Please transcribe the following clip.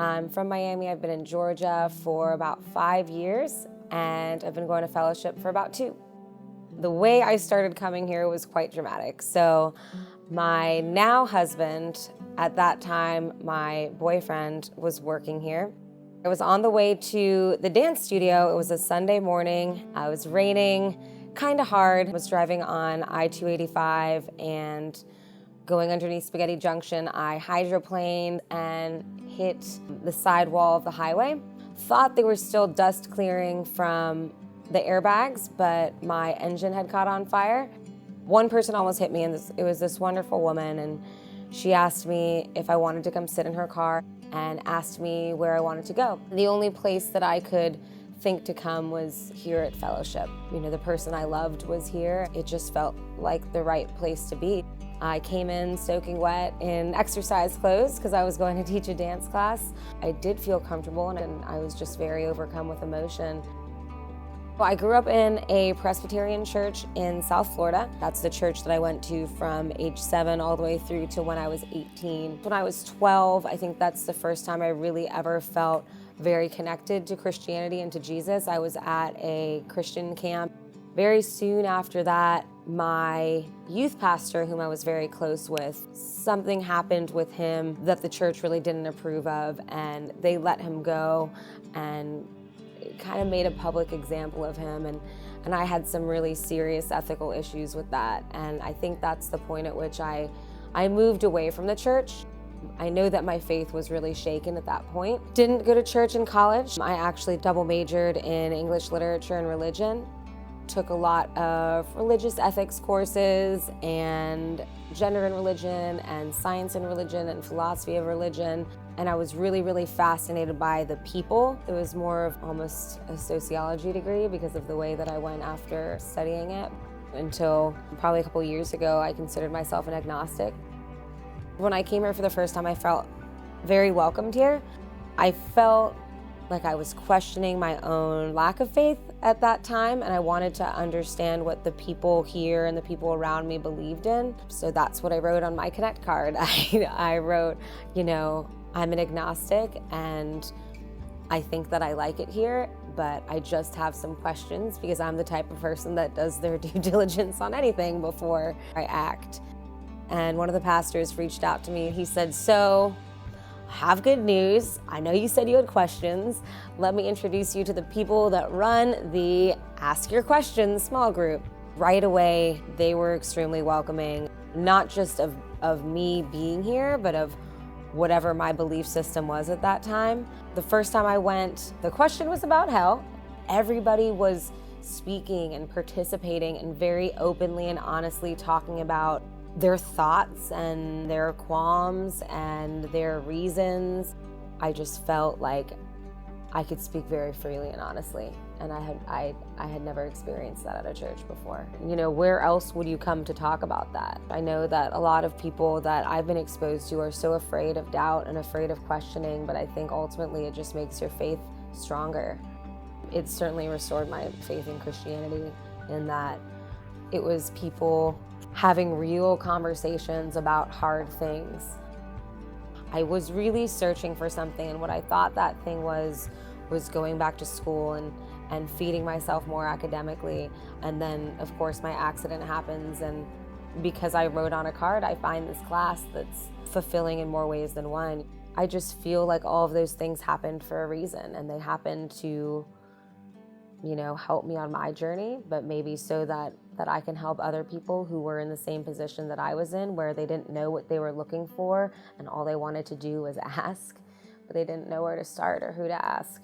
I'm from Miami. I've been in Georgia for about 5 years, and I've been going to fellowship for about 2. The way I started coming here was quite dramatic. So my now husband, at that time, my boyfriend, was working here. I was on the way to the dance studio. It was a Sunday morning. It was raining, kind of hard. I was driving on I-285 and going underneath Spaghetti Junction. I hydroplaned and hit the sidewall of the highway. Thought they were still dust clearing from the airbags, but my engine had caught on fire. One person almost hit me, and it was this wonderful woman, and she asked me if I wanted to come sit in her car and asked me where I wanted to go. The only place that I could think to come was here at Fellowship. You know, the person I loved was here. It just felt like the right place to be. I came in soaking wet in exercise clothes because I was going to teach a dance class. I did feel comfortable, and I was just very overcome with emotion. I grew up in a Presbyterian church in South Florida. That's the church that I went to from age 7 all the way through to when I was 18. When I was 12, I think that's the first time I really ever felt very connected to Christianity and to Jesus. I was at a Christian camp. Very soon after that, my youth pastor, whom I was very close with, something happened with him that the church really didn't approve of, and they let him go and kind of made a public example of him, and I had some really serious ethical issues with that, and I think that's the point at which I moved away from the church. I know that my faith was really shaken at that point. Didn't go to church in college. I actually double majored in English literature and religion. Took a lot of religious ethics courses and gender and religion and science and religion and philosophy of religion. And I was really, really fascinated by the people. It was more of almost a sociology degree because of the way that I went after studying it. Until probably a couple years ago, I considered myself an agnostic. When I came here for the first time, I felt very welcomed here. I felt like I was questioning my own lack of faith at that time, and I wanted to understand what the people here and the people around me believed in. So that's what I wrote on my Connect card. I wrote, you know, I'm an agnostic and I think that I like it here, but I just have some questions because I'm the type of person that does their due diligence on anything before I act. And one of the pastors reached out to me. He said, "So, have good news. I know you said you had questions. Let me introduce you to the people that run the Ask Your Questions small group." Right away, they were extremely welcoming, not just of me being here, but of whatever my belief system was at that time. The first time I went, the question was about hell. Everybody was speaking and participating and very openly and honestly talking about their thoughts and their qualms and their reasons. I just felt like I could speak very freely and honestly, and I had never experienced that at a church before. You know, where else would you come to talk about that? I know that a lot of people that I've been exposed to are so afraid of doubt and afraid of questioning, but I think ultimately it just makes your faith stronger. It certainly restored my faith in Christianity in that it was people having real conversations about hard things. I was really searching for something, and what I thought that thing was going back to school and feeding myself more academically. And then, of course, my accident happens, and because I wrote on a card, I find this class that's fulfilling in more ways than one. I just feel like all of those things happened for a reason, and they happened to, you know, help me on my journey, but maybe so that I can help other people who were in the same position that I was in, where they didn't know what they were looking for and all they wanted to do was ask, but they didn't know where to start or who to ask.